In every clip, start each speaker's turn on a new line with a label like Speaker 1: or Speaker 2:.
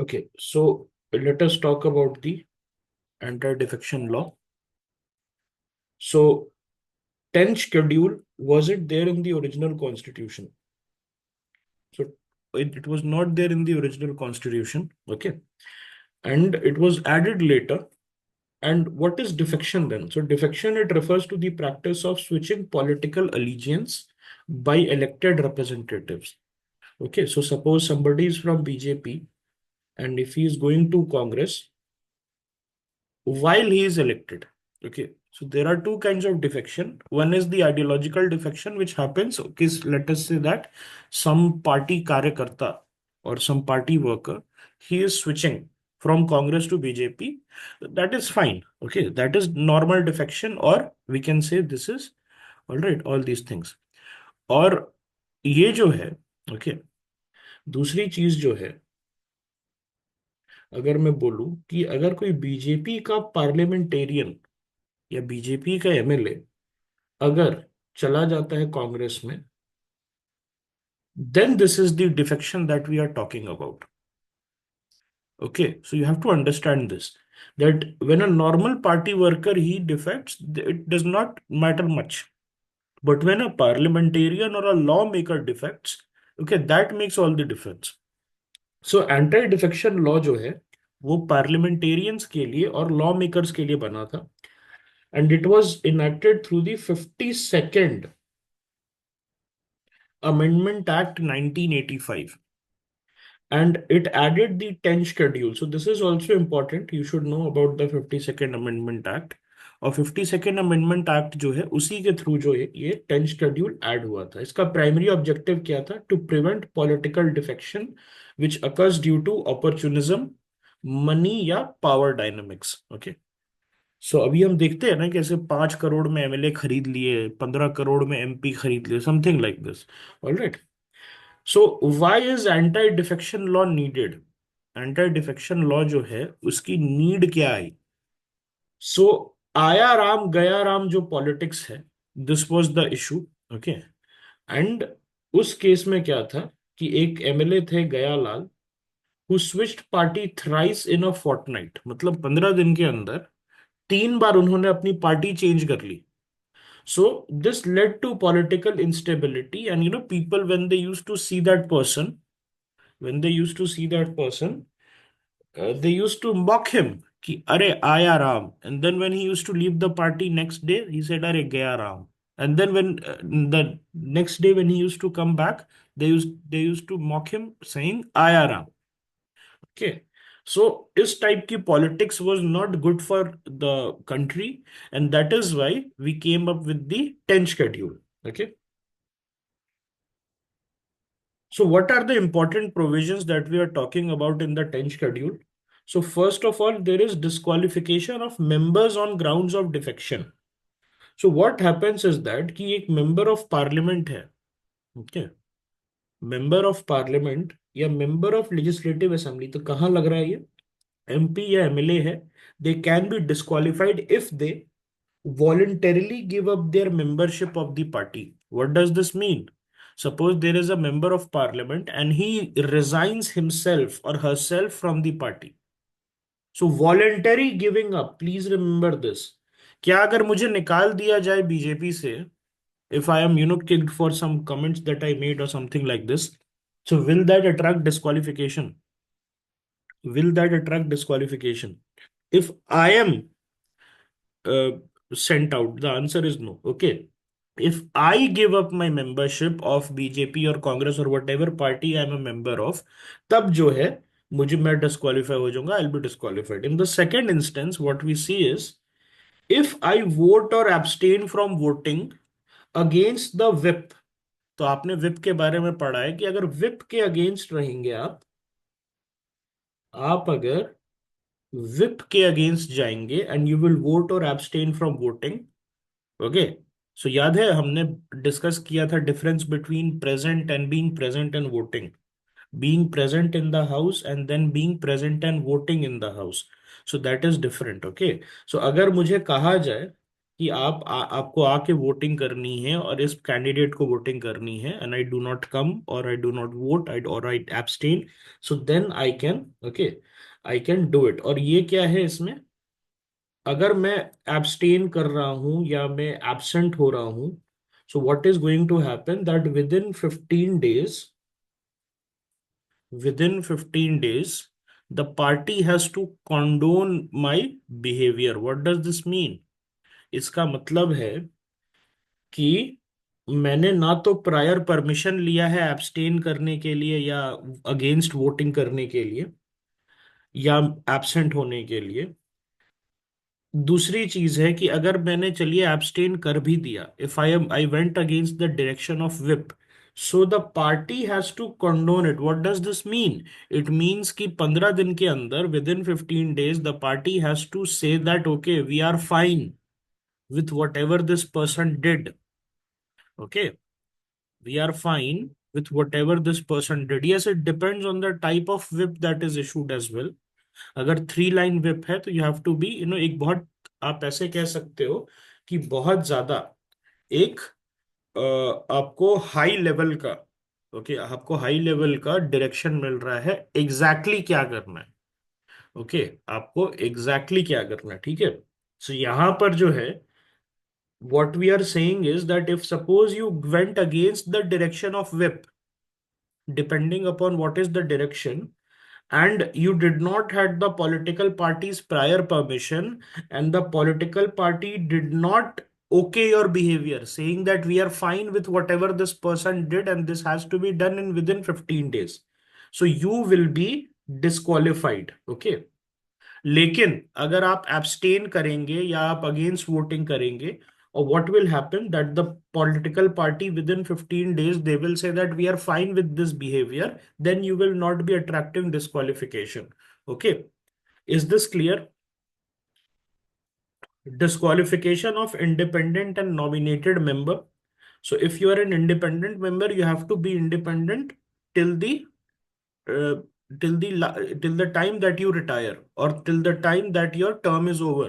Speaker 1: Okay, so let us talk about the anti-defection law. So, 10th schedule, was it there in the original constitution? So, it was not there in the original constitution. Okay, and it was added later. And what is defection then? So, defection, it refers to the practice of switching political allegiance by elected representatives. Okay, so suppose somebody is from BJP and if he is going to Congress while he is elected. Okay, so there are two kinds of defection. One is the ideological defection, which happens, okay, let us say that some party karyakarta or some party worker, he is switching from Congress to BJP. That is fine. Okay, that is normal defection, or we can say this is all right, all these things. और ये जो है, okay, दूसरी चीज जो है, अगर मैं बोलूं कि अगर कोई बीजेपी का पार्लियामेंटेरियन या बीजेपी का एमएलए अगर चला जाता है कांग्रेस में, then this is the defection that we are talking about. Okay, so you have to understand this, that when a normal party worker he defects, it does not matter much. But when a parliamentarian or a lawmaker defects, okay, that makes all the difference. So anti-defection law जो है वो parliamentarians के लिए और lawmakers के लिए बना था, and it was enacted through the 52nd Amendment Act 1985, and it added the 10th schedule. So this is also important. You should know about the 52nd Amendment Act. और 52nd Amendment Act जो है उसी के through जो है ये 10th schedule add हुआ था. इसका प्राइमरी ऑब्जेक्टिव क्या था? To prevent political defection which occurs due to opportunism, money या पावर डायनामिक्स. ओके, सो अभी हम देखते हैं ना कैसे 5 करोड़ में एमएलए खरीद लिए, 15 करोड़ में एमपी खरीद लिए, something like this. Alright, so why is anti defection law needed? Anti defection law जो है उसकी नीड क्या है? सो आया राम गया राम जो पॉलिटिक्स है, this was the issue. Okay, and उस केस में क्या था कि एक एमएलए थे Gayalal, who switched party thrice in a fortnight, मतलब 15 दिन के अंदर 3 बार उन्होंने अपनी पार्टी चेंज कर ली. So this led to political instability, and people, when they used to see that person, they used to mock him कि अरे आया Ram. And then when he used to leave the party next day, he said अरे गया Ram. And then when the next day when he used to come back, they used to mock him saying आया Ram. Okay. So this type की politics was not good for the country, and that is why we came up with the 10 schedule. Okay. So what are the important provisions that we are talking about in the 10 schedule? So first of all, there is disqualification of members on grounds of defection. So what happens is that कि एक member of parliament है, okay, member of parliament या member of legislative assembly, तो कहाँ लग रहा है ये? एमपी या एमएलए है, they can be disqualified if they voluntarily give up their membership of the party. What does this mean? Suppose there is a member of parliament and he resigns himself or herself from the party. So voluntary giving up, please remember this. क्या अगर मुझे निकाल दिया जाए BJP से, if I am kicked for some comments that I made or something like this, so will that attract disqualification? Will that attract disqualification? If I am uh, sent out, the answer is no. Okay, if I give up my membership of BJP or Congress or whatever party I am a member of, तब जो है मुझे मैं disqualify हो जाऊंगा. I'll be disqualified. In the second instance, what we see is if I vote or abstain from voting against the whip. तो आपने whip के बारे में पढ़ा है कि अगर whip के अगेंस्ट रहेंगे आप अगर whip के अगेंस्ट जाएंगे एंड यू विल वोट और abstain from voting. Okay, so याद है हमने डिस्कस किया था difference between present and being present and voting. Being present in the house and then being present and voting in the house, so that is different. Okay, so अगर मुझे कहा जाए कि आपको आके वोटिंग करनी है और इस कैंडिडेट को वोटिंग करनी है, and I do not come और I do not vote I और I abstain, so then I can, okay, I can do it. और ये क्या है इसमें, अगर मैं एब्सटेन कर रहा हूं या मैं एब्सेंट हो रहा हूं, so what is going to happen that within 15 days the party has to condone my behavior. What does this mean? इसका मतलब है कि मैंने ना तो प्रायर परमिशन लिया है एब्सटेन करने के लिए या अगेंस्ट वोटिंग करने के लिए या एब्सेंट होने के लिए। दूसरी चीज है कि अगर मैंने चलिए एब्सटेन कर भी दिया, if I went against the direction of whip, so the party has to condone it. What does this mean? It means कि 15 दिन के अंदर, within 15 days the party has to say that okay we are fine with whatever this person did. Okay, we are fine with whatever this person did. Yes, it depends on the type of whip that is issued as well. अगर 3 line whip है तो you have to be, एक बहुत, आप ऐसे कह सकते हो कि बहुत ज्यादा एक आपको हाई लेवल का, ओके, आपको हाई लेवल का डायरेक्शन मिल रहा है एग्जैक्टली exactly क्या करना है। ओके, आपको एग्जैक्टली exactly क्या करना है, ठीक है। सो यहां पर जो है, what we are saying is that if suppose you went against the direction of whip, depending upon what is the direction, and you did not had the political party's prior permission, and the political party did not okay your behavior, saying that we are fine with whatever this person did and this has to be done in within 15 days, so you will be disqualified, okay। लेकिन अगर आप abstain करेंगे या आप against voting करेंगे, और what will happen that the political party within 15 days they will say that we are fine with this behavior, then you will not be attracting disqualification, okay। Is this clear? Disqualification of independent and nominated member. So if you are an independent member, you have to be independent till the uh, till the time that you retire or till the time that your term is over.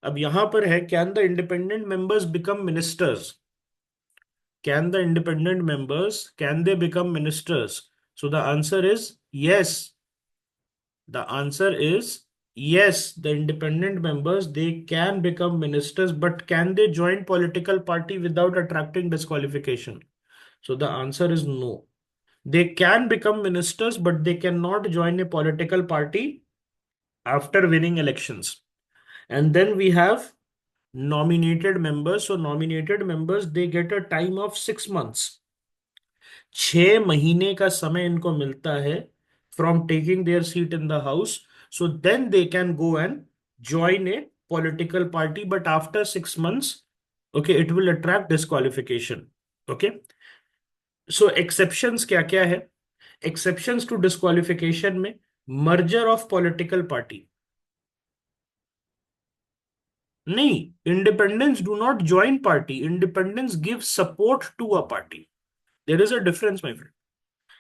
Speaker 1: अब यहां पर है, can the independent members become ministers? Can the independent members, can they become ministers? So the answer is yes. The answer is yes, the independent members, they can become ministers, but can they join political party without attracting disqualification? So the answer is no. They can become ministers, but they cannot join a political party after winning elections. And then we have nominated members. So nominated members, they get a time of 6 months. 6 महीने का समय इनको मिलता है from taking their seat in the house, so then they can go and join a political party, but after 6 months, okay, it will attract disqualification, okay. So exceptions क्या क्या है? Exceptions to disqualification में merger of political party, नहीं, independents do not join party, independents give support to a party. There is a difference, my friend.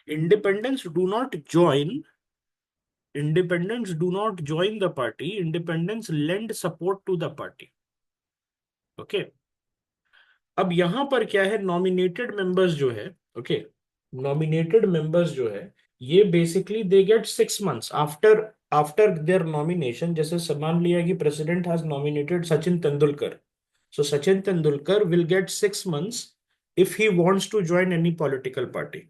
Speaker 1: Independents do not join, independents do not join the party, independents lend support to the party, okay। अब यहां पर क्या है, nominated members जो है, okay, nominated members जो है, ये basically they get 6 months after after their nomination. जैसे मान लिया कि president has nominated Sachin Tendulkar, so Sachin Tendulkar will get 6 months if he wants to join any political party.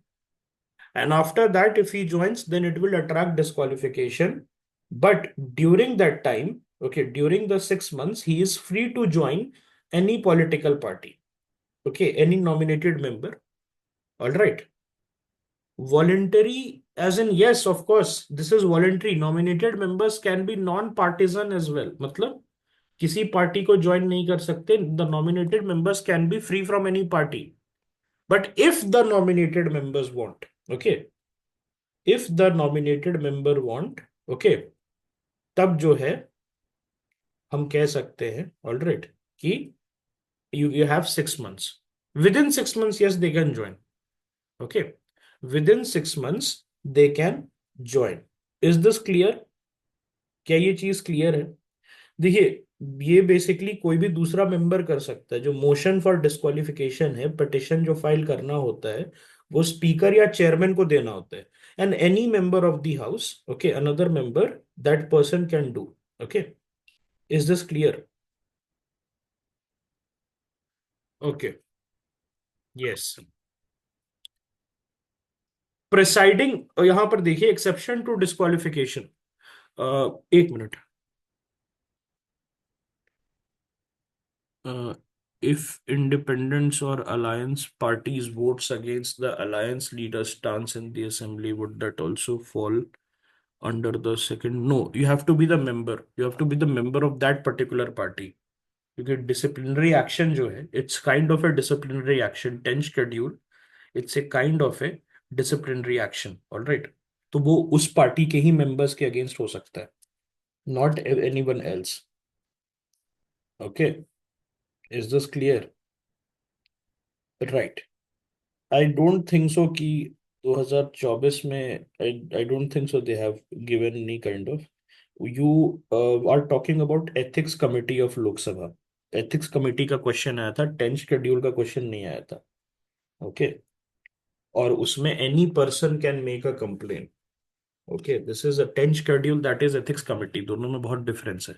Speaker 1: And after that, if he joins, then it will attract disqualification. But during that time, okay, during the 6 months, he is free to join any political party, okay, any nominated member. All right. Voluntary, as in, yes, of course, this is voluntary. Nominated members can be non-partisan as well. मतलब किसी party को join नहीं कर सकते, the nominated members can be free from any party, but if the nominated members want, okay, if the nominated member want, okay, तब जो है हम कह सकते हैं ऑलराइट कि you have 6 months. Within 6 months, yes, they can join. Okay. Within 6 months, they can join. Is this clear? क्या ये चीज क्लियर है? देखिए, ये बेसिकली कोई भी दूसरा मेंबर कर सकता है। जो मोशन फॉर डिस्क्वालिफिकेशन है, पिटिशन जो फाइल करना होता है, वो स्पीकर या चेयरमैन को देना होता है। And any member of the house, okay, another member, that person can do. Okay, is this clear? Okay, yes. Presiding, यहां पर देखिए एक्सेप्शन टू डिस्क्वालिफिकेशन। एक minute. If independents or alliance parties votes against the alliance leader's stance in the assembly, would that also fall under the second? No, you have to be the member. You have to be the member of that particular party. क्योंकि disciplinary action जो है, it's kind of a disciplinary action. 10 schedule, it's a kind of a disciplinary action. All right. तो वो उस party के ही members के against हो सकता है, not anyone else. Okay, is this clear? Right. I don't think so कि 2024 में I don't think so they have given any kind of. You are talking about ethics committee of Lok Sabha. Ethics committee का question आया था, 10 schedule का question नहीं आया था। Okay, और उसमें any person can make a complain. Okay, this is a 10 schedule, that is ethics committee, दोनों में बहुत डिफरेंस है।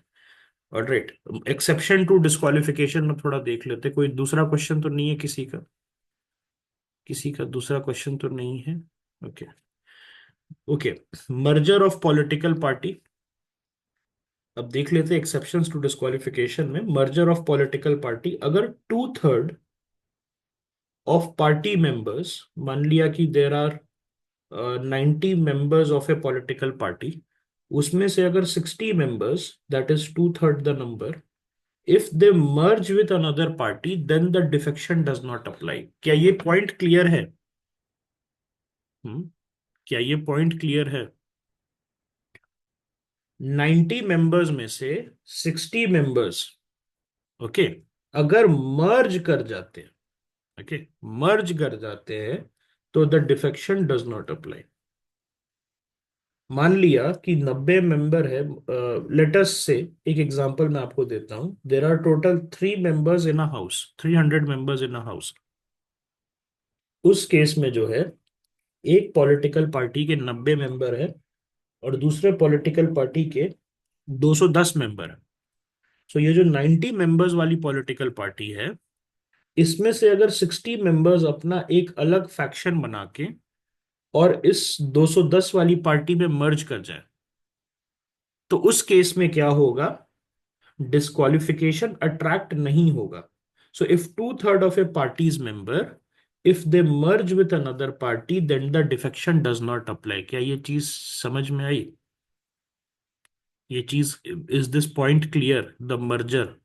Speaker 1: ऑलराइट, एक्सेप्शन टू डिस्क्वालिफिकेशन में थोड़ा देख लेते, कोई दूसरा क्वेश्चन तो नहीं है किसी का? किसी का दूसरा क्वेश्चन तो नहीं है? Okay. Okay, merger of political party. अब देख लेते हैं एक्सेप्शंस टू डिस्क्वालिफिकेशन में। मर्जर ऑफ पॉलिटिकल पार्टी, अगर 2/3 ऑफ पार्टी मेंबर्स, मान लिया कि there are 90 members of a political party, उसमें से अगर 60 members, that is 2/3 the number, if they merge with another party, then the defection does not apply. क्या ये point clear है? क्या ये पॉइंट क्लियर है? 90 मेंबर्स में से 60 मेंबर्स, ओके, अगर मर्ज कर जाते हैं, ओके, मर्ज कर जाते हैं, तो the defection does not apply. मान लिया कि 90 मेंबर है, लेटस से, एक एग्जांपल मैं आपको देता हूं, there are total 3 members in a house, 300 members in a house. उस केस में जो है, एक पॉलिटिकल पार्टी के 90 मेंबर है और दूसरे पॉलिटिकल पार्टी के 210 मेंबर है। सो ये जो 90 मेंबर्स वाली पॉलिटिकल पार्टी है, इसमें से अगर 60 मेंबर्स अपना एक अलग फैक्शन बना के और इस 210 वाली पार्टी में मर्ज कर जाए, तो उस केस में क्या होगा? डिस्क्वालिफिकेशन अट्रैक्ट नहीं होगा। So if 2/3 of a party's member, if they merge with another party, then the defection does not apply. क्या ये चीज समझ में आई? ये चीज, is this point clear? The merger,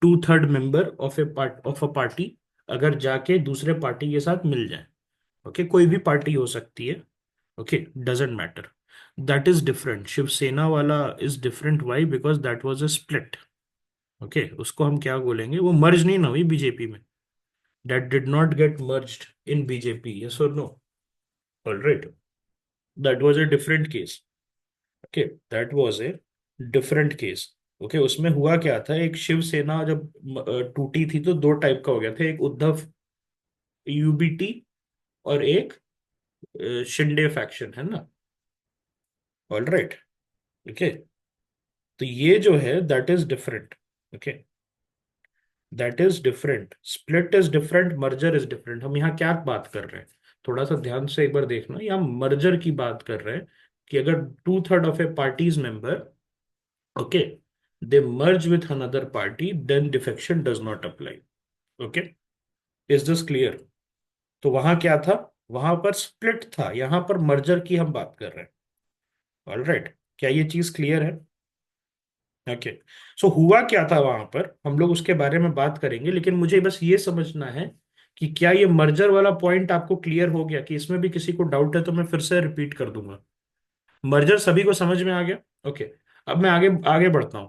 Speaker 1: 2/3 member of a party अगर जाके दूसरे पार्टी के साथ मिल जाए, ओके, कोई भी पार्टी हो सकती है, okay, doesn't matter, that is different. Shiv Sena वाला is different, why? Because that was a split. Okay, उसको हम क्या बोलेंगे, वो मर्ज नहीं ना हुई बीजेपी में, that did not get merged in BJP, yes और no? Alright, that was a different case. Okay, that was a different case. Okay, उसमें हुआ क्या था, एक शिवसेना जब टूटी थी, तो दो टाइप का हो गया था, एक उद्धव यूबीटी और एक शिंदे फैक्शन, है ना? All right. ओके, तो ये जो है that is different. Okay, that is different, split is different, merger is different. हम यहाँ क्या बात कर रहे हैं, थोड़ा सा ध्यान से एक बार देखना, यहाँ मर्जर की बात कर रहे हैं कि अगर 2/3 of a party's member, okay, they merge with another party, then defection does not apply. Okay, is this clear? तो वहां क्या था? वहां पर स्प्लिट था, यहां पर मर्जर की हम बात कर रहे हैं। ऑलराइट, क्या ये चीज क्लियर है? ओके, सो हुआ क्या था वहां पर, हम लोग उसके बारे में बात करेंगे, लेकिन मुझे बस ये समझना है कि क्या ये मर्जर वाला पॉइंट आपको क्लियर हो गया, कि इसमें भी किसी को डाउट है तो मैं फिर से रिपीट कर दूंगा। मर्जर सभी को समझ में आ गया? ओके, अब मैं आगे आगे बढ़ता हूं।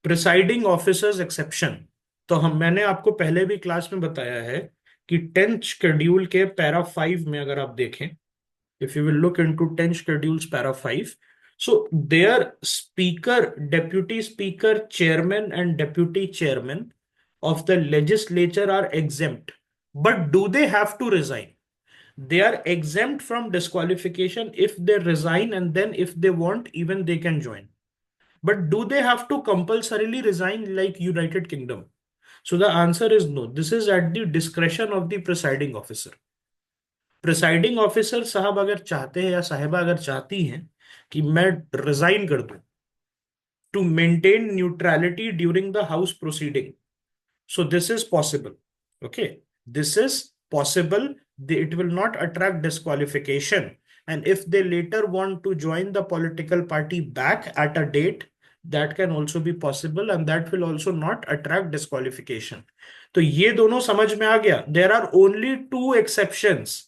Speaker 1: Presiding officers exception. तो हम, मैंने आपको पहले भी क्लास में बताया है कि 10th शेड्यूल के पैरा 5 में अगर आप देखें, if you will look into 10 schedules para 5, So their speaker, deputy speaker, chairman, and deputy chairman of the legislature are exempt. But do they have to resign? They are exempt from disqualification if they resign, and then if they want, even they can join. But do they have to compulsorily resign like United Kingdom? So the answer is no. This is at the discretion of the presiding officer. Presiding officer साहब अगर चाहते हैं या साहिबा अगर चाहती हैं कि मैं रिजाइन कर दूं to maintain neutrality during the house proceeding, so this is possible. Okay, this is possible. It will not attract disqualification. And if they later want to join the political party back at a date, that can also be possible, and that will also not attract disqualification. तो ये दोनों समझ में आ गया. There are only two exceptions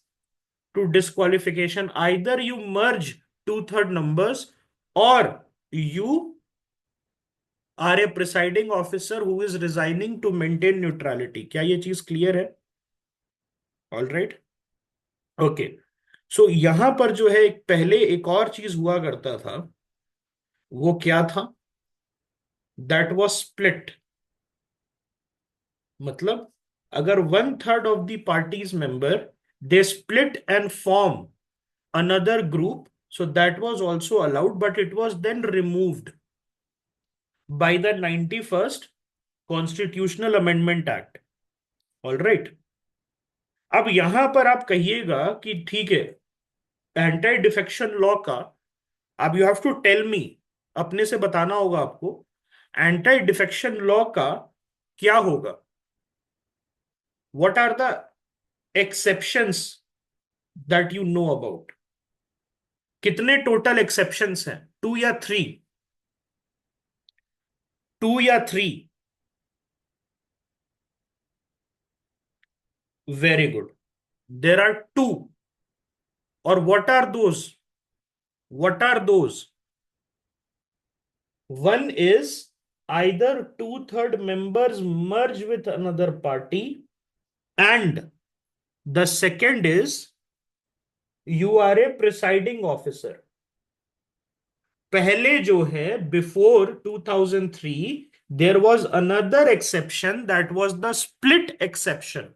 Speaker 1: to disqualification. Either you merge two-third numbers, or you are a presiding officer who is resigning to maintain neutrality. क्या ये चीज clear है? All right, okay. सो यहां पर जो है पहले एक और चीज हुआ करता था. वो क्या था? That was split. मतलब अगर 1/3 of the parties member they split and form another group, so that was also allowed, but it was then removed by the 91st Constitutional Amendment Act. All right. अब यहां पर आप कहिएगा कि ठीक है, एंटी डिफेक्शन लॉ का, अब you have to tell me, अपने से बताना होगा आपको, एंटी डिफेक्शन लॉ का क्या होगा? What are the exceptions that you know about? कितने टोटल एक्सेप्शंस हैं? टू या थ्री? टू या three? Very good. There are two. और what are those? What are those? One is either two-third members merge with another party, and the second is you are a presiding officer. पहले जो है before 2003 there was another exception, that was the split exception,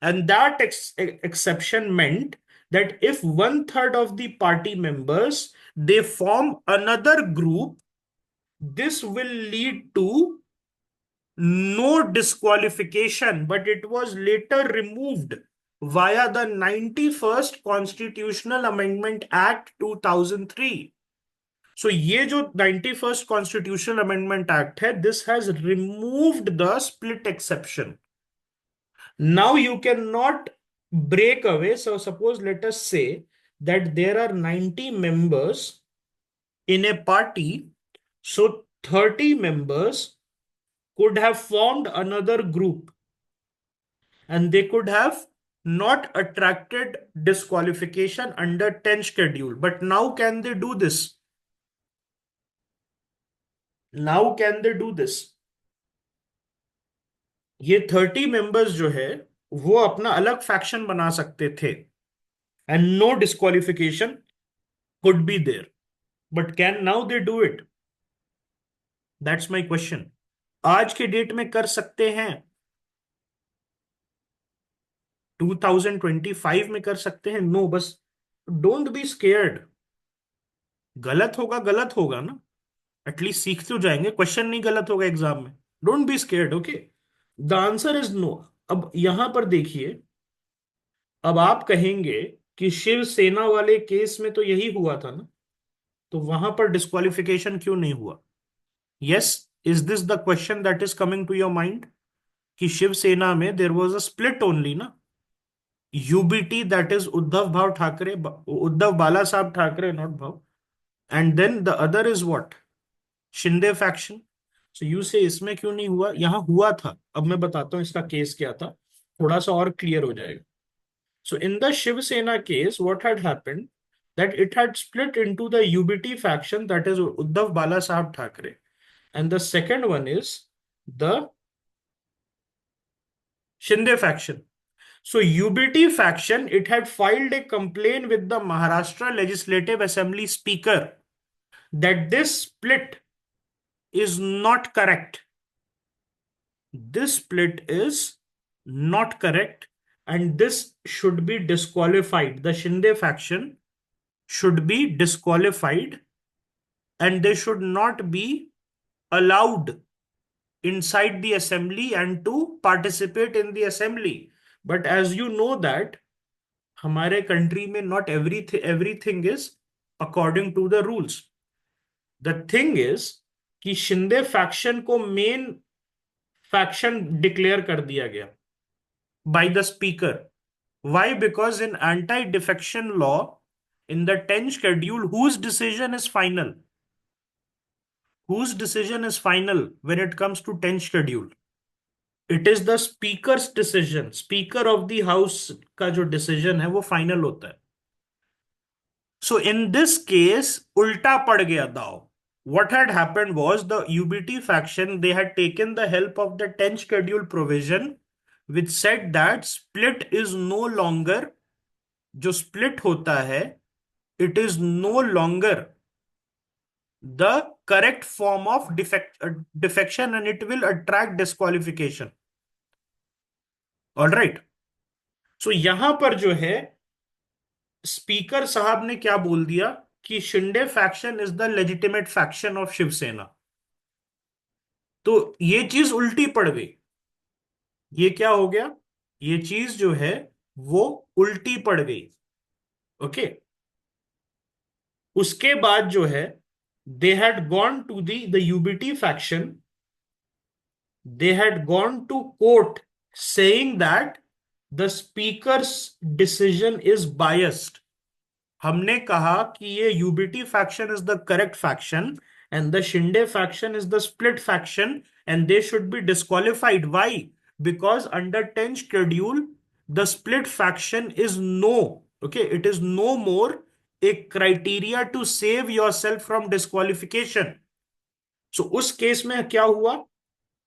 Speaker 1: and that exception meant that if 1/3 of the party members they form another group, this will lead to no disqualification, but it was later removed via the 91st Constitutional Amendment Act 2003. So ये जो 91st Constitutional Amendment Act है, this has removed the split exception. Now you cannot break away. So suppose, let us say that there are 90 members in a party, so 30 members could have formed another group, and they could have not attracted disqualification under 10th schedule. But now can they do this? Now can they do this? ये 30 members जो है वो अपना अलग faction बना सकते थे, and no disqualification could be there. But can now they do it? That's my question. आज के डेट में कर सकते हैं? 2025 में कर सकते हैं? नो. बस डोंट बी स्केयर्ड. गलत होगा ना, एटलीस्ट सीख तो जाएंगे. क्वेश्चन नहीं गलत होगा एग्जाम में. Don't be scared. Okay, the answer is no. अब यहां पर देखिए, अब आप कहेंगे कि शिवसेना वाले केस में तो यही हुआ था ना, तो वहां पर डिस्क्वालिफिकेशन क्यों नहीं हुआ? Yes, is this the question that is coming to your mind? कि शिवसेना में there was a split only ना. UBT, that is Uddhav Bhav Thackeray, Uddhav Bala Saheb Thackeray, not Bhav. And then the other is what? Shinde faction. So you say इसमें क्यों नहीं हुआ? यहां हुआ था. अब मैं बताता हूं इसका केस क्या था, थोड़ा सा और क्लियर हो जाएगा. So in the Shiv Sena case, what had happened, that it had split into the UBT faction, that is Uddhav Bala Sahab Thackeray, and the second one is the Shinde faction. So UBT faction, it had filed a complaint with the Maharashtra Legislative Assembly Speaker that this split is not correct. This split is not correct, and this should be disqualified. The Shinde faction should be disqualified, and they should not be allowed inside the assembly and to participate in the assembly. But as you know that हमारे country में not everything is according to the rules. The thing is कि Shinde faction को main faction declare कर दिया गया by the speaker. Why? Because in anti-defection law, in the 10th schedule, whose decision is final? Whose decision is final when it comes to 10th schedule? It is the speaker's decision. Speaker of the house का जो decision है वो final होता है. So in this case, उल्टा पड़ गया दाव. What had happened was the UBT faction, they had taken the help of the 10th schedule provision, which said that split is no longer, जो split होता है, it is no longer the correct form of defection and it will attract disqualification. All right. So यहां पर जो है speaker साहब ने क्या बोल दिया कि Shinde faction is the legitimate faction of Shivsena. तो ये चीज उल्टी पड़ गई. ये क्या हो गया? ये चीज जो है वो उल्टी पड़ गई. ओके. उसके बाद जो है they had gone to the UBT faction, they had gone to court saying that the speaker's decision is biased. हमने कहा कि ये UBT faction is the correct faction and the Shinde faction is the split faction and they should be disqualified. Why? Because under 10th schedule, the split faction is no, okay, it is no more a criteria to save yourself from disqualification. So उस case में क्या हुआ?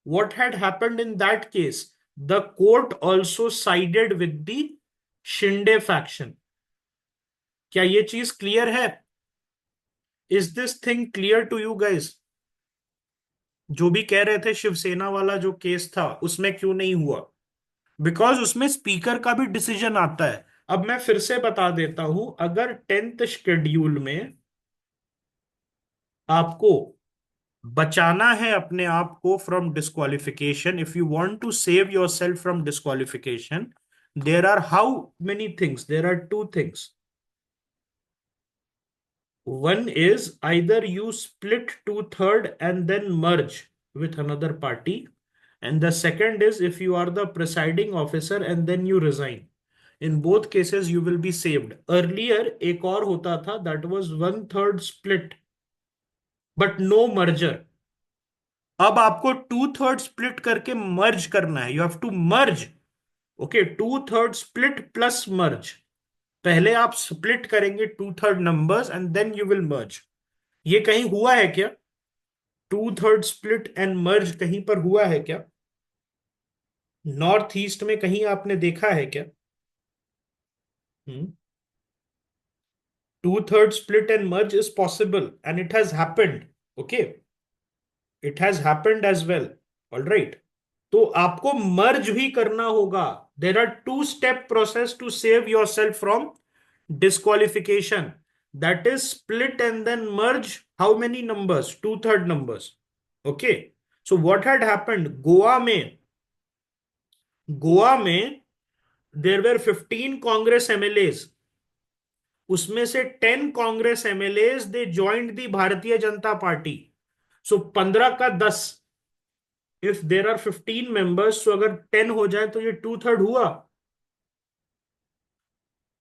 Speaker 1: What had happened in that case? The court also sided with the Shinde faction. क्या ये चीज clear है? Is this thing clear to you guys? जो भी कह रहे थे शिवसेना वाला जो केस था उसमें क्यों नहीं हुआ? बिकॉज उसमें स्पीकर का भी डिसीजन आता है. अब मैं फिर से बता देता हूं, अगर 10th शेड्यूल में आपको बचाना है अपने आप को from disqualification, if you want to save yourself from disqualification, there are how many things? There are two things. One is either you split 2/3 and then merge with another party, and the second is if you are the presiding officer and then you resign. In both cases you will be saved. Earlier एक और होता था, that was 1/3 split but no merger. अब आपको 2/3 split करके merge करना है. You have to merge. Okay, 2/3 split plus merge. पहले आप स्प्लिट करेंगे 2/3 numbers and then you will merge. ये कहीं हुआ है क्या? 2/3 स्प्लिट एंड मर्ज कहीं पर हुआ है क्या? नॉर्थ ईस्ट में कहीं आपने देखा है क्या? 2/3 split and merge is possible and it has happened. Okay, it has happened as well. All right. तो आपको मर्ज भी करना होगा. There are two-step process to save yourself from disqualification. That is split and then merge. How many numbers? 2/3 numbers. Okay. So what had happened? Goa में there were 15 Congress MLAs. उसमें से 10 Congress MLAs दे joined दी Bharatiya Janata party. सो 15 का 10. If there are 15 members, तो अगर 10 हो जाए तो ये 2/3 हुआ.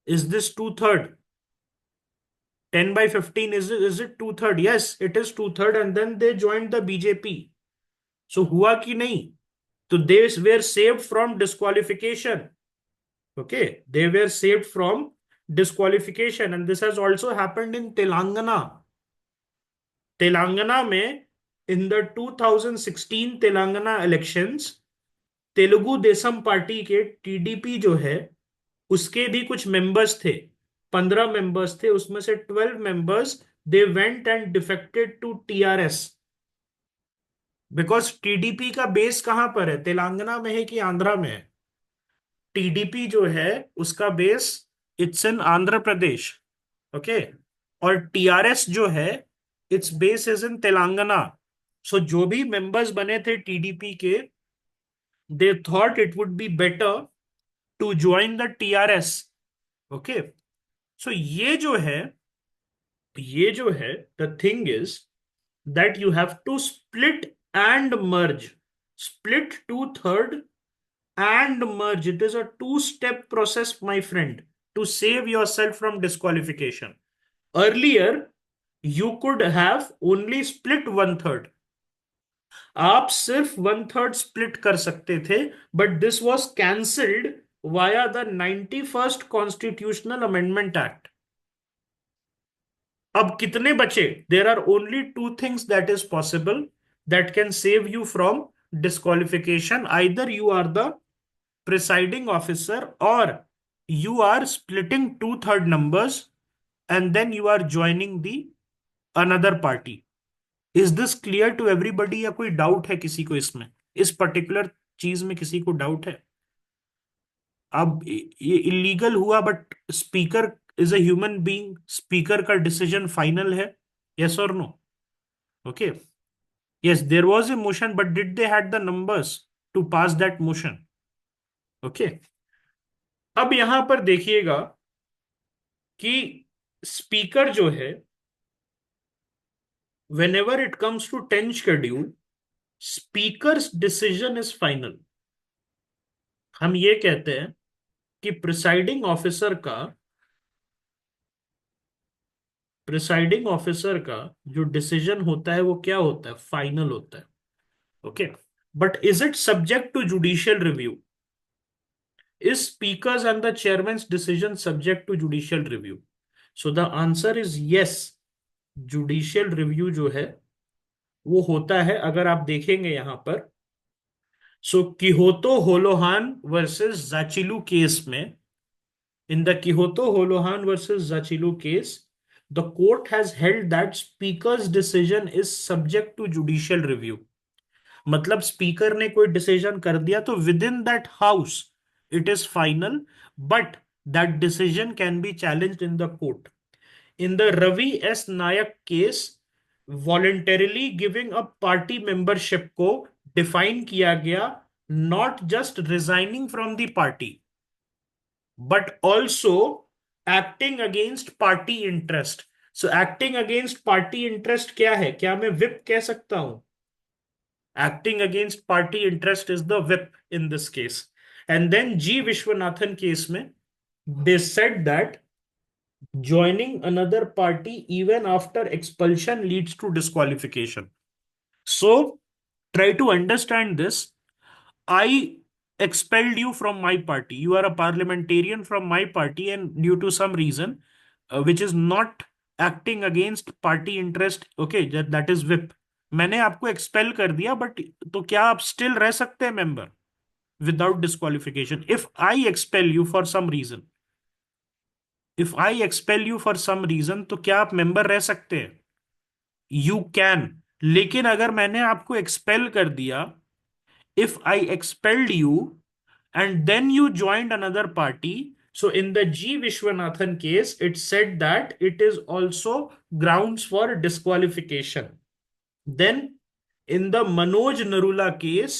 Speaker 1: Is this 2/3? 10 by 15, is it 2/3? Yes, it is 2/3 and then they joined the BJP. So हुआ कि नहीं? तो they were saved from disqualification. Okay, they were saved from disqualification and this has also happened in Telangana. Telangana में in the 2016 Telangana elections, Telugu Desam party के TDP जो है उसके भी कुछ मेंबर्स थे. 15 मेंबर्स थे, उसमें से 12 members they went and defected to TRS, because TDP का बेस कहां पर है, तेलंगाना में है कि आंध्रा में है? टीडीपी जो है उसका base it's in Andhra Pradesh, okay. और टीआरएस जो है it's base is in Telangana. So जो भी मेंबर्स बने थे टीडीपी के, they thought it would be better to join the TRS, okay. So ये जो है the thing is that you have to split and merge. Split two-third and merge. It is a two-step process, my friend, to save yourself from disqualification. Earlier, you could have only split one-third. आप सिर्फ one third split कर सकते थे, but this was cancelled via the 91st constitutional amendment act. अब कितने बचे? There are only two things that is possible that can save you from disqualification. Either you are the presiding officer और you are splitting two-third numbers and then you are joining the another party. Is this clear to everybody या कोई doubt है किसी को इसमें, इस particular चीज में किसी को डाउट है? अब ये इलीगल हुआ but speaker is a human being, speaker का डिसीजन फाइनल है, यस और no? Okay, yes there was a motion but did they had the numbers to pass that motion? Okay, अब यहां पर देखिएगा कि स्पीकर जो है, whenever it comes to 10 schedule, speaker's decision is final. हम ये कहते हैं कि प्रिसाइडिंग ऑफिसर का जो डिसीजन होता है वो क्या होता है? फाइनल होता है, okay. But is it subject to judicial review? Is speaker's and the chairman's decision subject to judicial review? So the answer is yes. Judicial review जो है वो होता है, अगर आप देखेंगे यहां पर। सो किहोतो होलोहान वर्सेस जाचिलू केस में, in the Quijotto Holohan versus Zachilu case, the court has held that speaker's decision is subject to judicial review. मतलब स्पीकर ने कोई डिसीजन कर दिया तो within that house it is final, but that decision can be challenged in the court. In the Ravi S Naik case, voluntarily giving up party membership को define किया गया, not just resigning from the party but also acting against party interest. So acting against party interest क्या है? क्या मैं whip कह सकता हूं? Acting against party interest is the whip in this case. And then G Vishwanathan case में they said that joining another party even after expulsion leads to disqualification. So try to understand this. I expelled you from my party. You are a parliamentarian from my party, and due to some reason, which is not acting against party interest, okay, that is whip. मैंने आपको expel कर दिया, but तो क्या आप still रह सकते हैं member without disqualification? If I expel you for some reason, तो क्या आप मेंबर रह सकते हैं? You can. लेकिन अगर मैंने आपको एक्सपेल कर दिया, if I expelled you and then you joined another party, so in the G Vishwanathan case, it said that it is also grounds for disqualification. Then in the Manoj Narula case,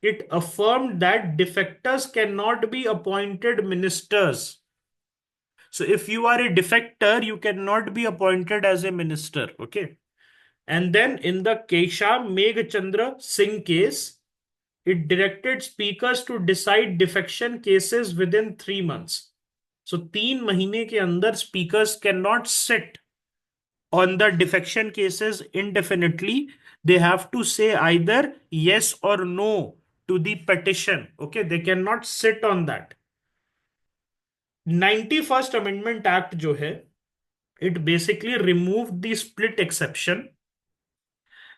Speaker 1: it affirmed that defectors cannot be appointed ministers. So if you are a defector, you cannot be appointed as a minister, okay? And then in the Kesham Meghchandra Singh case, it directed speakers to decide defection cases within 3 months. So 3 महीने के अंदर speakers cannot sit on the defection cases indefinitely. They have to say either yes or no to the petition. Okay, they cannot sit on that. 91st Amendment Act जो है, it basically removed the split exception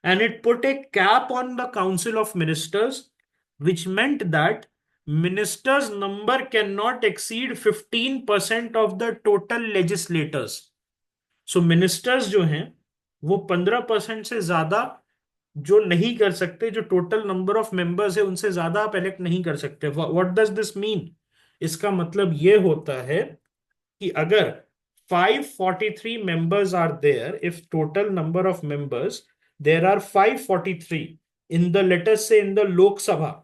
Speaker 1: and it put a cap on the Council of Ministers, which meant that ministers' number cannot exceed 15% of the total legislators. So ministers जो हैं वो 15% से ज्यादा जो नहीं कर सकते, जो टोटल नंबर ऑफ मेंबर्स है उनसे ज्यादा आप इलेक्ट नहीं कर सकते। What does this mean? इसका मतलब ये होता है कि अगर 543 members are there, if total number of members, there are 543 in the, let us say, in the Lok Sabha.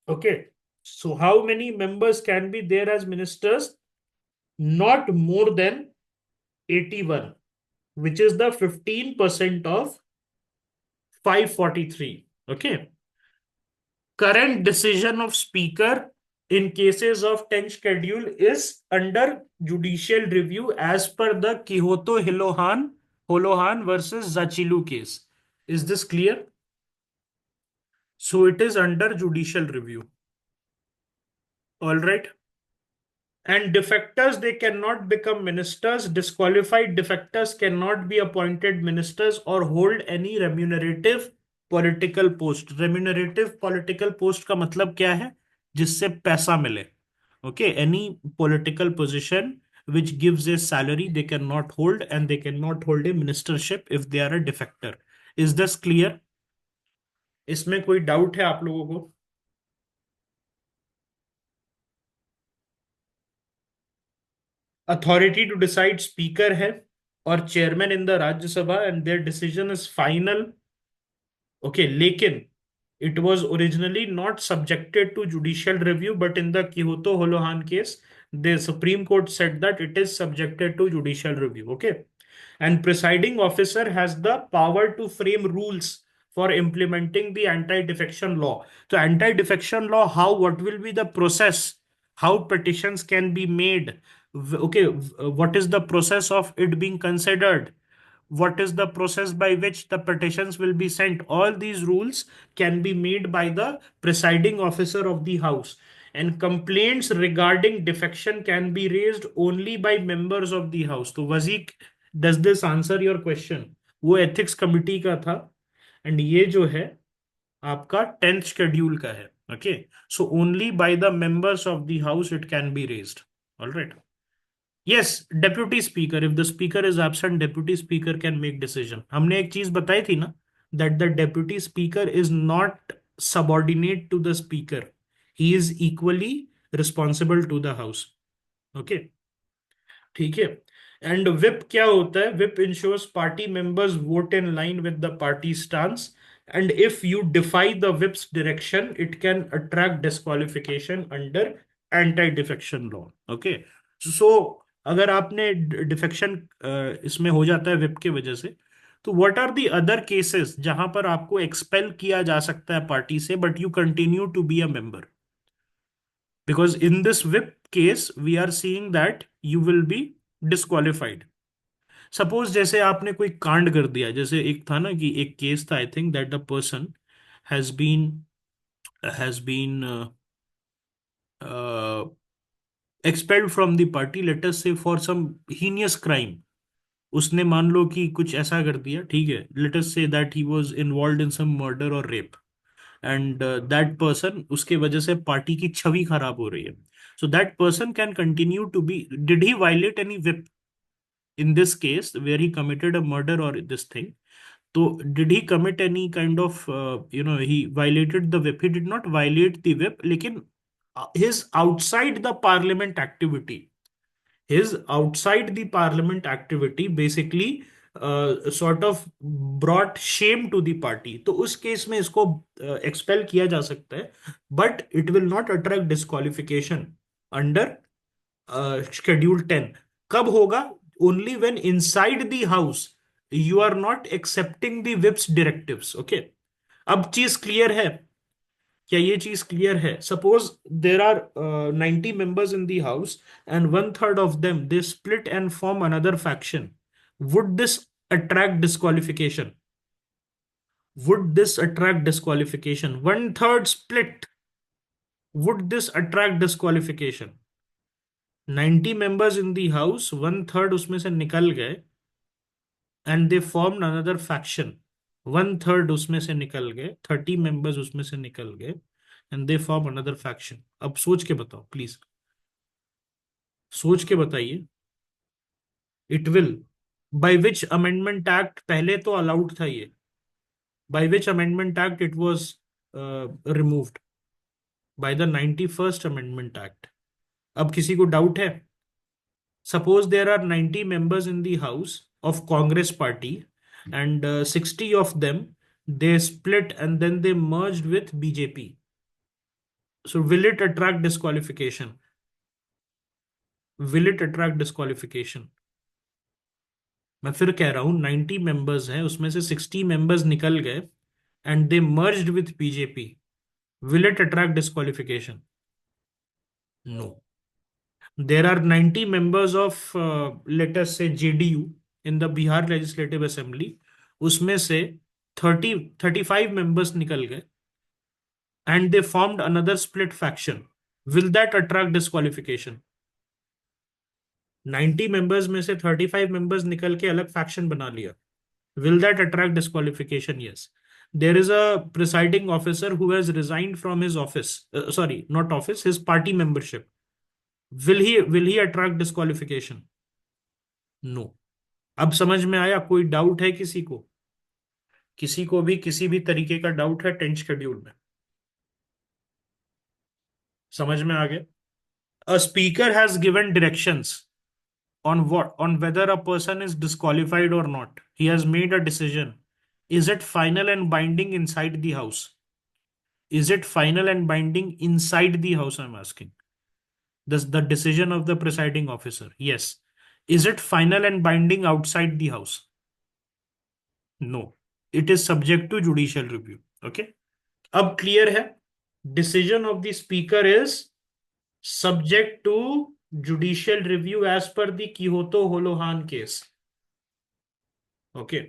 Speaker 1: Okay. So how many members can be there as ministers? Not more than 81, which is the 15% of 543. Okay. Current decision of speaker in cases of 10th schedule is under judicial review as per the Quixote Holohan versus Zachilu case. Is this clear? So it is under judicial review. All right. And defectors, they cannot become ministers. Disqualified defectors cannot be appointed ministers or hold any remunerative political post. Remunerative political post का मतलब क्या है? जिससे पैसा मिले. Okay, any political position which gives a salary they cannot hold, and they cannot hold a ministership if they are a defector. Is this clear? इसमें कोई doubt है आप लोगों को? अथॉरिटी टू डिसाइड स्पीकर है और chairman in the Rajya Sabha, and there decision is final. Okay, लेकिन it was originally not subjected to judicial review, but in the Kyoto Holohan case, the Supreme Court said that it is subjected to judicial review. Okay. And presiding officer has the power to frame rules for implementing the anti-defection law. So anti-defection law, how, what will be the process, how petitions can be made? Okay, what is the process of it being considered? What is the process by which the petitions will be sent? All these rules can be made by the presiding officer of the house. And complaints regarding defection can be raised only by members of the house. तो वजीक, does this answer your question? वो ethics committee का था, and ये जो है आपका 10th schedule का है. Okay, so only by the members of the house it can be raised. All right. Yes, deputy speaker. If the speaker is absent, deputy speaker can make decision. हमने एक चीज बताई थी ना, that the deputy speaker is not subordinate to the speaker. He is equally responsible to the house. Okay, ठीक है. And whip क्या होता है? Whip ensures party members vote in line with the party stance, and if you defy the whip's direction it can attract disqualification under anti defection law. Okay, so अगर आपने defection इसमें हो जाता है whip की वजह से, तो what are the other cases जहां पर आपको एक्सपेल किया जा सकता है पार्टी से, but you continue to be a member? Because in this whip case we are seeing that you will be disqualified. Suppose जैसे आपने कोई कांड कर दिया, जैसे एक था ना कि एक केस था, I think that the person has been has been expelled from the party, let us say for some heinous crime. उसने मान लो कि कुछ ऐसा कर दिया, ठीक है, let us say that he was involved in some murder or rape, and that person, उसके वजह से पार्टी की छवि खराब हो रही है. So that person can continue to be. Did he violate any whip in this case where he committed a murder or this thing? So did he commit any kind of he violated the whip? He did not violate the whip, लेकिन his outside the parliament activity, his outside the parliament activity basically sort of brought shame to the party. तो उस case में इसको expel किया जा सकता है, but it will not attract disqualification under schedule 10. कब होगा? Only when inside the house you are not accepting the whip's directives. Okay, अब चीज क्लियर है? क्या ये चीज क्लियर है? Suppose there are 90 members in the house, and one third of them they split and form another faction. Would this attract disqualification? Would this attract disqualification? One third split. Would this attract disqualification? 90 members in the house, one third उसमें से निकल गए, and they formed another faction. One third उसमें से निकल गए, 30 members उसमें से निकल गए, and they form another faction. अब सोच के बताओ प्लीज, सोच के बताइए. It will by which amendment act पहले तो अलाउड था ये, by which amendment act it was removed? By the 91st amendment act. अब किसी को डाउट है? Suppose there are 90 members in the House of Congress party, and 60 of them they split and then they merged with BJP. So will it attract disqualification? Will it attract disqualification? मैं फिर कह रहा हूं 90 members हैं, उसमें से 60 members निकल गए and they merged with BJP, will it attract disqualification? No. There are 90 members of, let us say, JDU in the Bihar Legislative Assembly. उसमें से 35 members निकल गए and they formed another split faction. Will that attract disqualification? 90 members में से 35 members निकल के अलग faction बना लिया. Will that attract disqualification? Yes. There is a presiding officer who has resigned from his office. Sorry, not office, his party membership. Will he attract disqualification? No. अब समझ में आया? कोई डाउट है किसी को? किसी को भी किसी भी तरीके का डाउट है टेंथ शेड्यूल में? समझ में आ गया? A speaker has given directions on what, on whether a person is disqualified or not. He has made a decision. Is it final and binding inside the house? Is it final and binding inside the house, I'm asking? This the decision of the presiding officer. Yes. Is it final and binding outside the house? No. It is subject to judicial review. Okay. अब clear है? Decision of the speaker is subject to judicial review as per the Kihoto Hollohan case. Okay.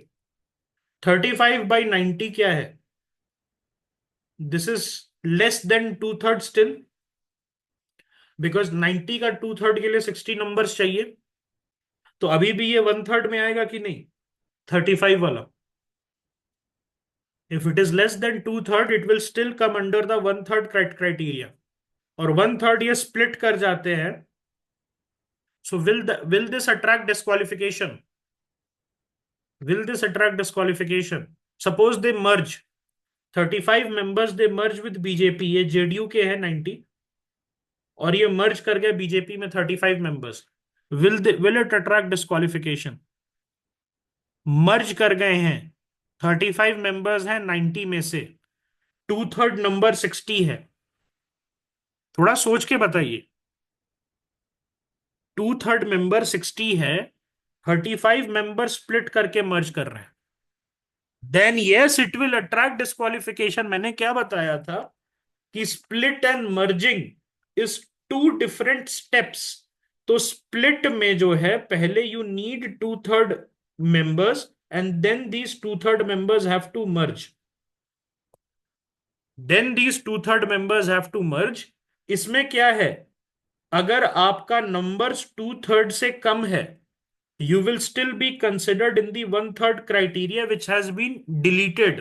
Speaker 1: 35/90 क्या है? This is less than 2/3 still, because 90 का 2/3 के लिए 60 numbers चाहिए. तो अभी भी ये 1/3 में आएगा कि नहीं? 35 वाला. If it is less than 2/3, it will still come under the 1/3 criteria. और 1/3 ये स्प्लिट कर जाते हैं. So will this attract disqualification? Will this attract disqualification? Suppose they merge. 35 members they merge with BJP. ये JDU के हैं 90 और ये merge कर गए BJP में 35 members. Will it attract disqualification? Merge कर गए हैं 35 members हैं 90 में से, 2/3 नंबर 60 है. थोड़ा सोच के बताइए. 2/3 मेंबर 60 है, 35 मेंबर स्प्लिट करके मर्ज कर रहे हैं. Then yes it will attract disqualification. मैंने क्या बताया था कि split and merging is two different steps. तो स्प्लिट में जो है पहले you need 2/3 members and then these 2/3 members have to merge. Then these 2/3 members have to merge. इसमें क्या है? अगर आपका नंबर्स 2/3 से कम है, you will still be considered in the 1/3 criteria which has been deleted,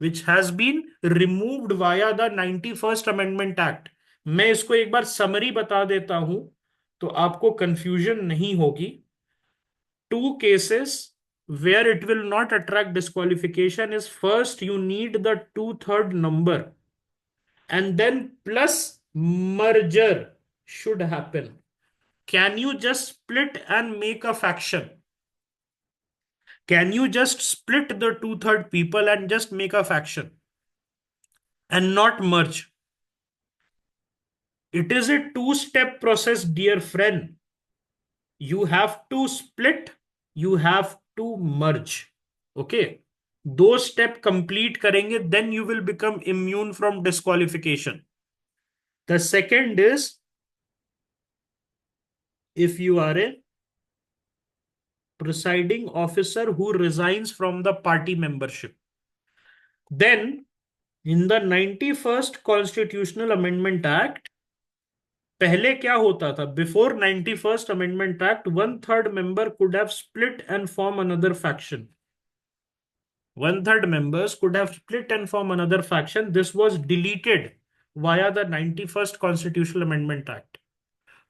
Speaker 1: which has been removed via the 91st Amendment Act. मैं इसको एक बार समरी बता देता हूं तो आपको कंफ्यूजन नहीं होगी. Two cases where it will not attract disqualification is, first you need the 2/3 number and then plus merger should happen. Can you just split and make a faction? Can you just split the 2/3 people and just make a faction and not merge? It is a two-step process, dear friend. You have to split, you have to merge. Okay. दो step complete करेंगे, then you will become immune from disqualification. The second is, if you are a presiding officer who resigns from the party membership, then in the 91st Constitutional Amendment Act, पहले क्या होता था? Before 91st Amendment Act, 1/3 member could have split and form another faction. 1/3 members could have split and form another faction. This was deleted via the 91st Constitutional Amendment Act.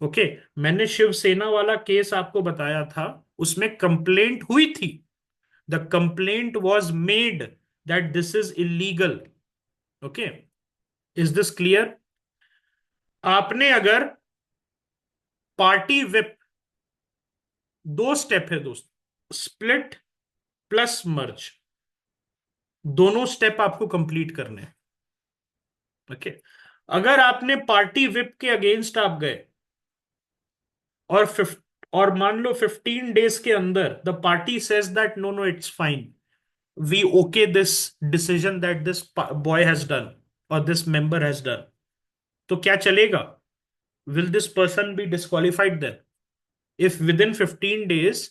Speaker 1: Okay. मैंने शिवसेना वाला case आपको बताया था, उसमें complaint हुई थी। The complaint was made that this is illegal. Okay, is this clear? आपने अगर पार्टी विप, दो स्टेप है दोस्त, स्प्लिट प्लस मर्ज, दोनों स्टेप आपको कंप्लीट करने हैं। ओके, अगर आपने पार्टी विप के अगेंस्ट आप गए और और मान लो 15 डेज के अंदर the party says that no no it's fine, we okay this decision that this boy has done और दिस मेंबर हैज डन, तो क्या चलेगा? Will this person be disqualified then? If within 15 days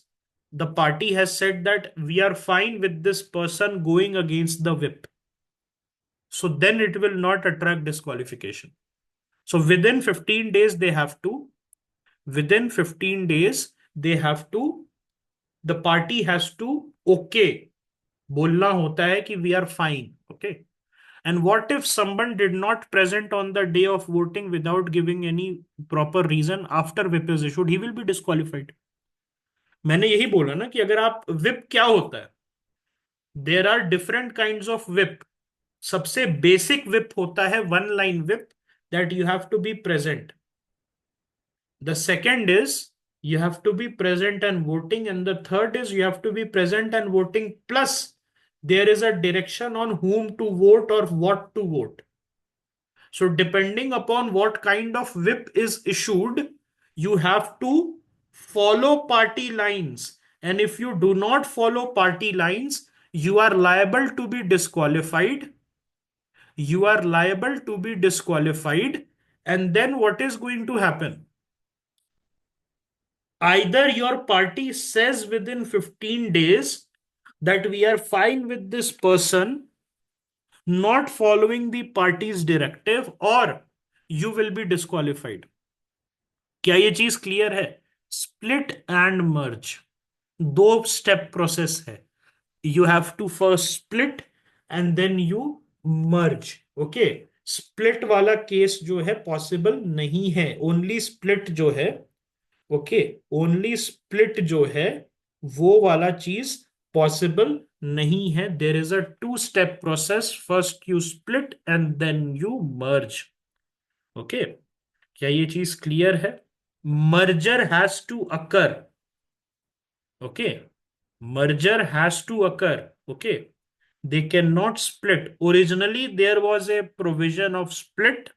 Speaker 1: the party has said that we are fine with this person going against the whip, so then it will not attract disqualification. So within 15 days they have to, within 15 days they have to, the party has to okay, बोलना होता है कि we are fine. Okay. And what if someone did not present on the day of voting without giving any proper reason after whip is issued? He will be disqualified. मैंने यही बोला ना कि अगर आप whip क्या होता है, there are different kind of whip. सबसे बेसिक विप होता है one line whip, that you have to be present. The second is you have to be present and voting, and the third is you have to be present and voting plus there is a direction on whom to vote or what to vote. So depending upon what kind of whip is issued, you have to follow party lines. And if you do not follow party lines, you are liable to be disqualified. You are liable to be disqualified. And then what is going to happen? Either your party says within 15 days that we are fine with this person not following the party's directive, or you will be disqualified. क्या ये चीज clear है? Split and merge दो step process है। You have to first split and then you merge. Okay, split वाला case जो है possible नहीं है, ओनली स्प्लिट जो है, ओके, ओनली स्प्लिट जो है वो वाला चीज पॉसिबल नहीं है। There is a two step process, first you split and then you merge. Okay, क्या ये चीज क्लियर है? merger has to occur. Okay, merger has to occur. Okay, they cannot split. Originally there was a provision of split,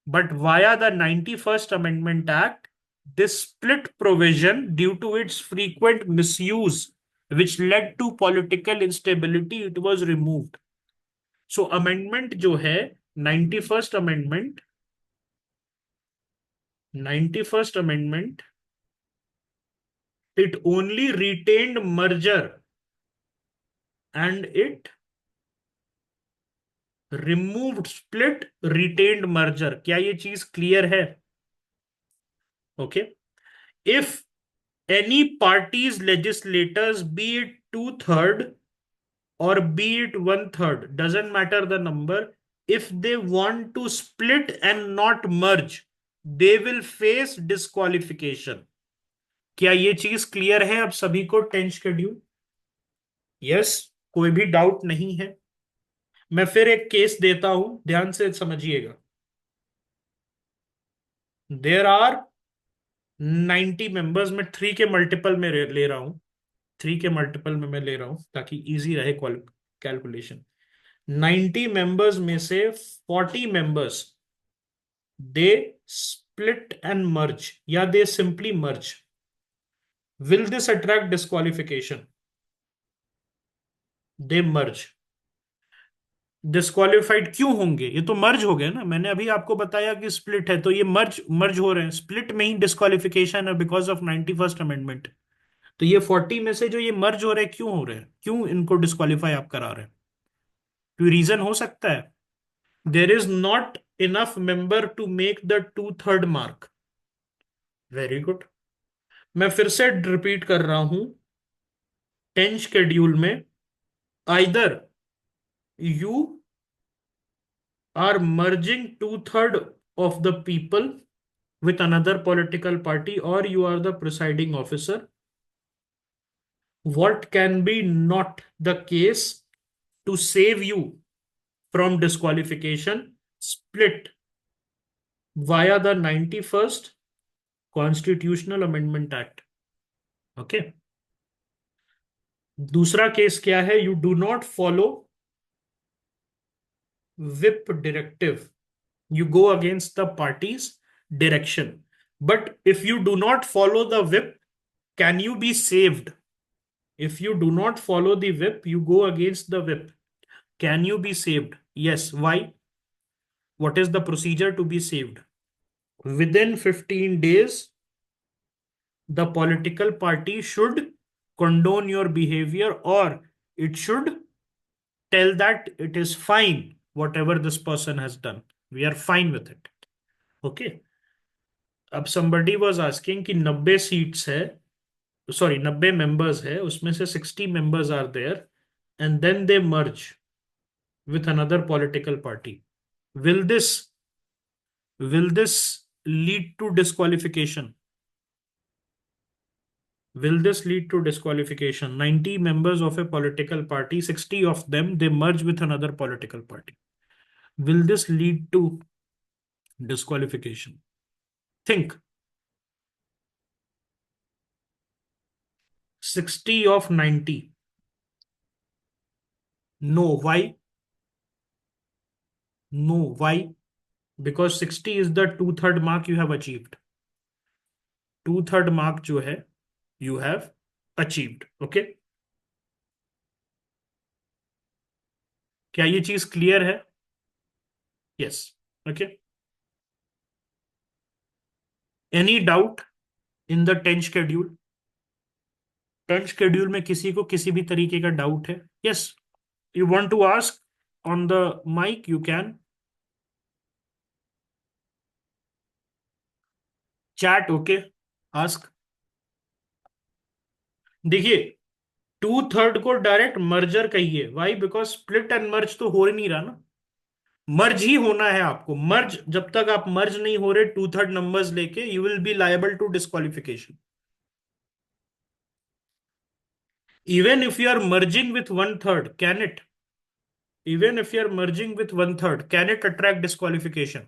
Speaker 1: but via the 91st Amendment Act, this split provision, due to its frequent misuse which led to political instability, it was removed. So amendment जो है 91st amendment, 91st amendment, it only retained merger and it removed split, retained merger. क्या ये चीज clear है? Okay, if any party's legislators, be it 2/3 or be it 1/3, doesn't matter the number, if they want to split and not merge, they will face disqualification. क्या ये चीज clear है अब सभी को? 10 शेड्यूल, यस, कोई भी डाउट नहीं है? मैं फिर एक केस देता हूं, ध्यान से समझिएगा। देर आर 90 मेंबर्स में 3 के मल्टीपल में ले रहा हूं, 3 के मल्टीपल में मैं ले रहा हूं ताकि इजी रहे कैलकुलेशन। 90 मेंबर्स में से 40 members they split and merge या they simply merge, will this attract disqualification? They merge, disqualified क्यों होंगे? ये तो मर्ज हो गए ना, मैंने अभी आपको बताया कि स्प्लिट है तो ये मर्ज मर्ज हो रहे हैं, स्प्लिट में ही डिस्क्वालिफिकेशन है बिकॉज ऑफ 91st अमेंडमेंट। तो ये 40 में से जो ये मर्ज हो रहे हैं, क्यों हो रहे हैं, क्यों इनको डिस्क्वालीफाई आप करा रहे हैं? कोई रीजन हो सकता है? There is not enough member to make the 2/3 mark. Very good, मैं फिर से रिपीट कर रहा हूं। 10 शेड्यूल में either you are merging 2/3 of the people with another political party or you are the presiding officer, what can be not the case to save you from disqualification? Split via the 91st Constitutional Amendment Act. Okay. दूसरा case क्या है? You do not follow whip directive. You go against the party's direction. But if you do not follow the whip, can you be saved? If you do not follow the whip, you go against the whip. Can you be saved? Yes. Why? What is the procedure to be saved? Within 15 days, the political party should condone your behavior, or it should tell that it is fine, whatever this person has done. We are fine with it. Okay. अब somebody was asking कि 90 seats है, sorry 90 members है, उसमें से 60 members are there and then they merge with another political party. Will this lead to disqualification? Will this lead to disqualification? 90 members of a political party, 60 of them, they merge with another political party. Will this lead to disqualification? Think. 60 of 90. No. Why? No. Why? Because 60 is the 2/3 mark you have achieved. 2/3 mark जो है you have achieved. Okay. क्या ये चीज clear है? Yes. Okay. Any doubt in the 10 schedule? 10 schedule में किसी को किसी भी तरीके का डाउट है? Yes. You want to ask on the mic? You can. Chat. Okay. Ask. देखिए 2/3 को डायरेक्ट मर्जर कहिए. Why? Because split and merge तो हो ही नहीं रहा ना. मर्ज ही होना है आपको. मर्ज जब तक आप मर्ज नहीं हो रहे 2/3 नंबर्स लेके, you will be liable to disqualification. Even if you are merging with 1/3, can it? Even if you are merging with 1/3, can it attract disqualification?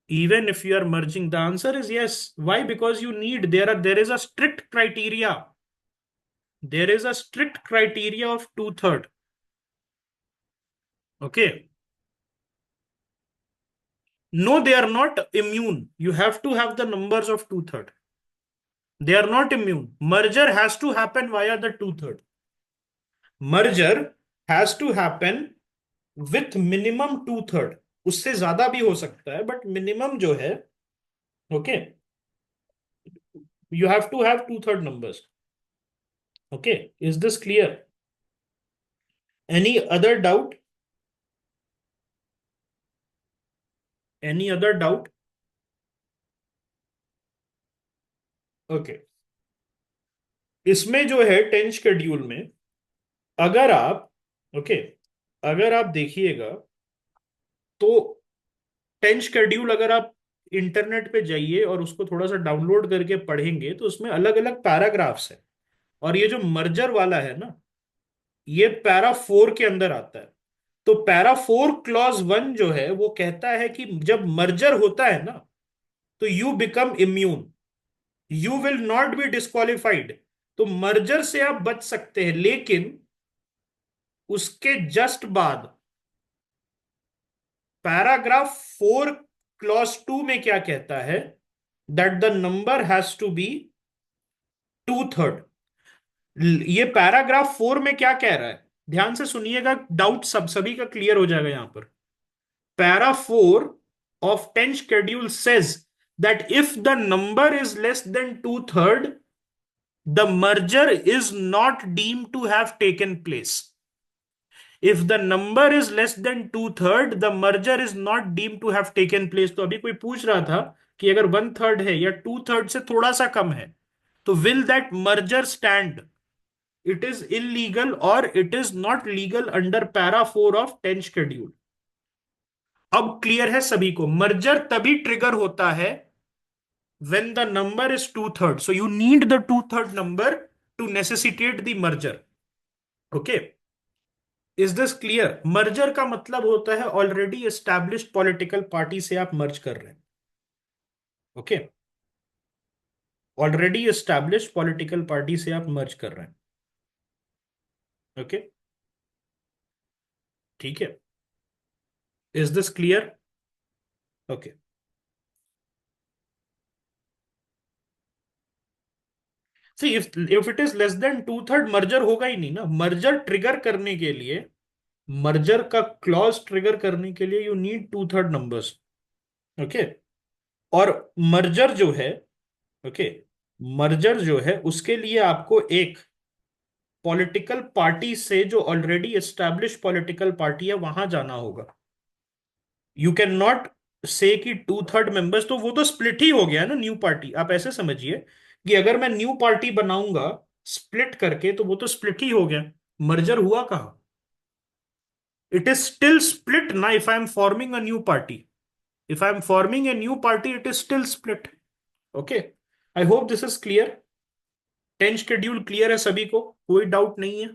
Speaker 1: Even if you are merging, the answer is yes. Why? Because you need, there is a strict criteria. There is a strict criteria of 2/3. Okay. No, they are not immune. You have to have the numbers of 2/3. They are not immune. Merger has to happen via the 2/3. Merger has to happen with minimum 2/3. उससे ज्यादा भी हो सकता है, but minimum जो है, okay, you have to have 2/3 numbers. Okay. Is this clear? Any other doubt? Any other doubt? Okay. इसमें जो है 10 शेड्यूल में, अगर आप, ओके, अगर आप देखिएगा तो 10 शेड्यूल अगर आप इंटरनेट पे जाइए और उसको थोड़ा सा डाउनलोड करके पढ़ेंगे तो उसमें अलग अलग पैराग्राफ्स है. और ये जो मर्जर वाला है ना, ये पैरा 4 के अंदर आता है. तो पैरा 4 क्लॉज 1 जो है वो कहता है कि जब मर्जर होता है ना, तो you become immune, you will not be disqualified. तो मर्जर से आप बच सकते हैं, लेकिन उसके जस्ट बाद पैराग्राफ 4 क्लॉज 2 में क्या कहता है? That the number has to be 2/3. ये पैराग्राफ 4 में क्या कह रहा है? ध्यान से सुनिएगा, डाउट सभी का क्लियर हो जाएगा यहां पर. Para 4 of 10 schedule says that if the number is less than 2/3, the merger is not deemed to have taken place. If the number is less than 2/3, the merger is not deemed to have taken place. तो अभी कोई पूछ रहा था कि अगर 1/3 है या 2/3 से थोड़ा सा कम है, तो will that merger stand? It is illegal or it is not legal under para 4 of 10 schedule. अब क्लियर है सभी को, मर्जर तभी ट्रिगर होता है when the number is two-thirds. So you need the two-third number to necessitate the merger. Okay. Is this clear? Merger का मतलब होता है ऑलरेडी एस्टैब्लिश्ड पॉलिटिकल पार्टी से आप मर्ज कर रहे हैं। Okay, already established political party से आप मर्ज कर रहे हैं। ओके, ठीक है, is this clear? Okay, see if it is less than two third, merger होगा ही नहीं ना। मर्जर ट्रिगर करने के लिए, मर्जर का क्लॉज ट्रिगर करने के लिए you need two third numbers. Okay, और मर्जर जो है, ओके, मर्जर जो है उसके लिए आपको एक पॉलिटिकल पार्टी से, जो ऑलरेडी एस्टैब्लिश पॉलिटिकल पार्टी है, वहां जाना होगा। यू कैन नॉट से कि टू थर्ड मेंबर्स, तो वो तो स्प्लिट ही हो गया ना न्यू पार्टी। आप ऐसे समझिए कि अगर मैं न्यू पार्टी बनाऊंगा स्प्लिट करके, तो वो तो स्प्लिट ही हो गया, मर्जर हुआ कहाँ? इट इज स्टिल स्प्लिट ना, if I am forming a new party. If I am forming a new party, it is still split. Okay, I hope this is clear. 10 schedule clear है सभी को, कोई doubt नहीं है?